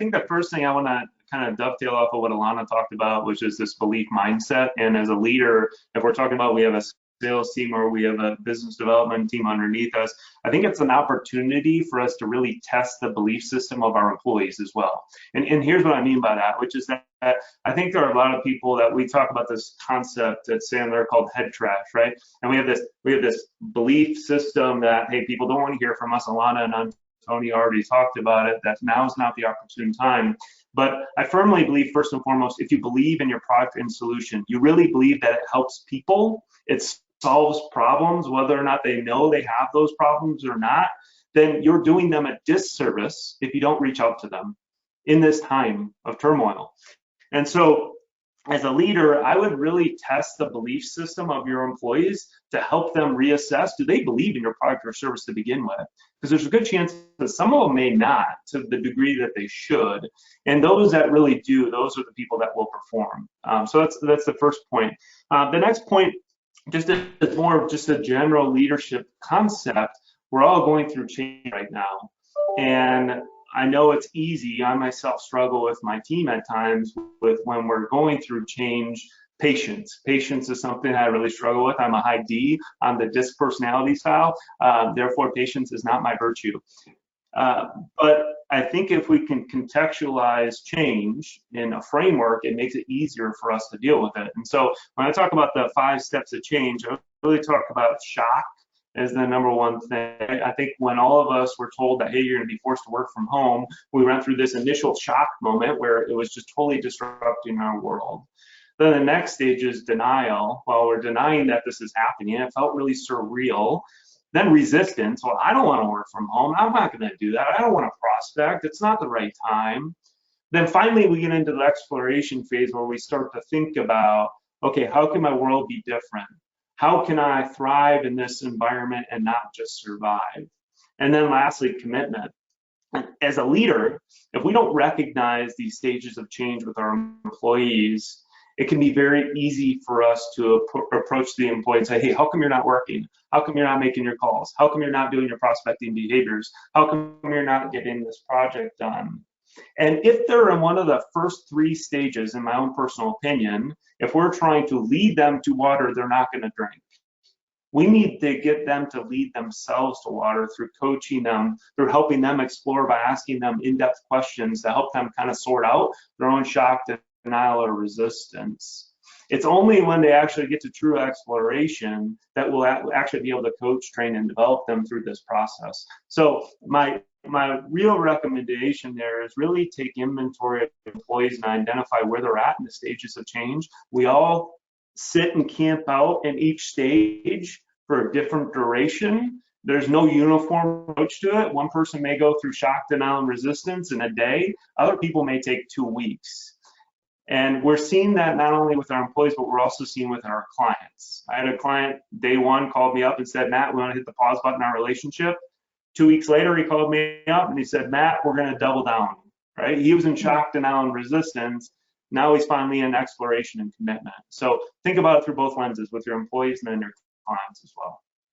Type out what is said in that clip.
think the first thing I want to kind of dovetail off of what Alana talked about, which is this belief mindset. And as a leader, if we're talking about we have a sales team or we have a business development team underneath us, I think it's an opportunity for us to really test the belief system of our employees as well. And here's what I mean by that, which is that I think there are a lot of people that we talk about this concept at Sandler called head trash, right? And we have this belief system that, hey, people don't want to hear from us. Alana and Tony already talked about it, that now is not the opportune time. But I firmly believe, first and foremost, if you believe in your product and solution, you really believe that it helps people, it solves problems, whether or not they know they have those problems or not, then you're doing them a disservice if you don't reach out to them in this time of turmoil. And so as a leader, I would really test the belief system of your employees to help them reassess, do they believe in your product or service to begin with? Because there's a good chance that some of them may not to the degree that they should. And those that really do, those are the people that will perform. So that's the first point. The next point, just is more of just a general leadership concept. We're all going through change right now. And I know it's easy. I myself struggle with my team at times with when we're going through change. Patience. Patience is something I really struggle with. I'm a high D on the DISC personality style. Therefore, patience is not my virtue. But I think if we can contextualize change in a framework, it makes it easier for us to deal with it. And so when I talk about the 5 steps of change, I really talk about shock as the number one thing. I think when all of us were told that, hey, you're going to be forced to work from home, we went through this initial shock moment where it was just totally disrupting our world. Then the next stage is denial. While we're denying that this is happening, it felt really surreal. Then resistance. Well, I don't want to work from home. I'm not going to do that. I don't want to prospect. It's not the right time. Then finally, we get into the exploration phase where we start to think about, okay, how can my world be different? How can I thrive in this environment and not just survive? And then lastly, commitment. As a leader, if we don't recognize these stages of change with our employees, it can be very easy for us to approach the employee and say, hey, how come you're not working? How come you're not making your calls? How come you're not doing your prospecting behaviors? How come you're not getting this project done? And if they're in one of the first 3 stages, in my own personal opinion, if we're trying to lead them to water they're not going to drink, we need to get them to lead themselves to water through coaching them, through helping them explore by asking them in-depth questions to help them kind of sort out their own shock, denial, or resistance. It's only when they actually get to true exploration that we'll actually be able to coach, train, and develop them through this process. So my real recommendation there is really take inventory of employees and identify where they're at in the stages of change. We all sit and camp out in each stage for a different duration. There's no uniform approach to it. One person may go through shock, denial, and resistance in a day. Other people may take 2 weeks. And we're seeing that not only with our employees, but we're also seeing with our clients. I had a client day 1 called me up and said, Matt, we want to hit the pause button in our relationship. 2 weeks later, he called me up and he said, Matt, we're going to double down, right? He was in shock, denial, and resistance. Now he's finally in exploration and commitment. So think about it through both lenses, with your employees and then your clients as well.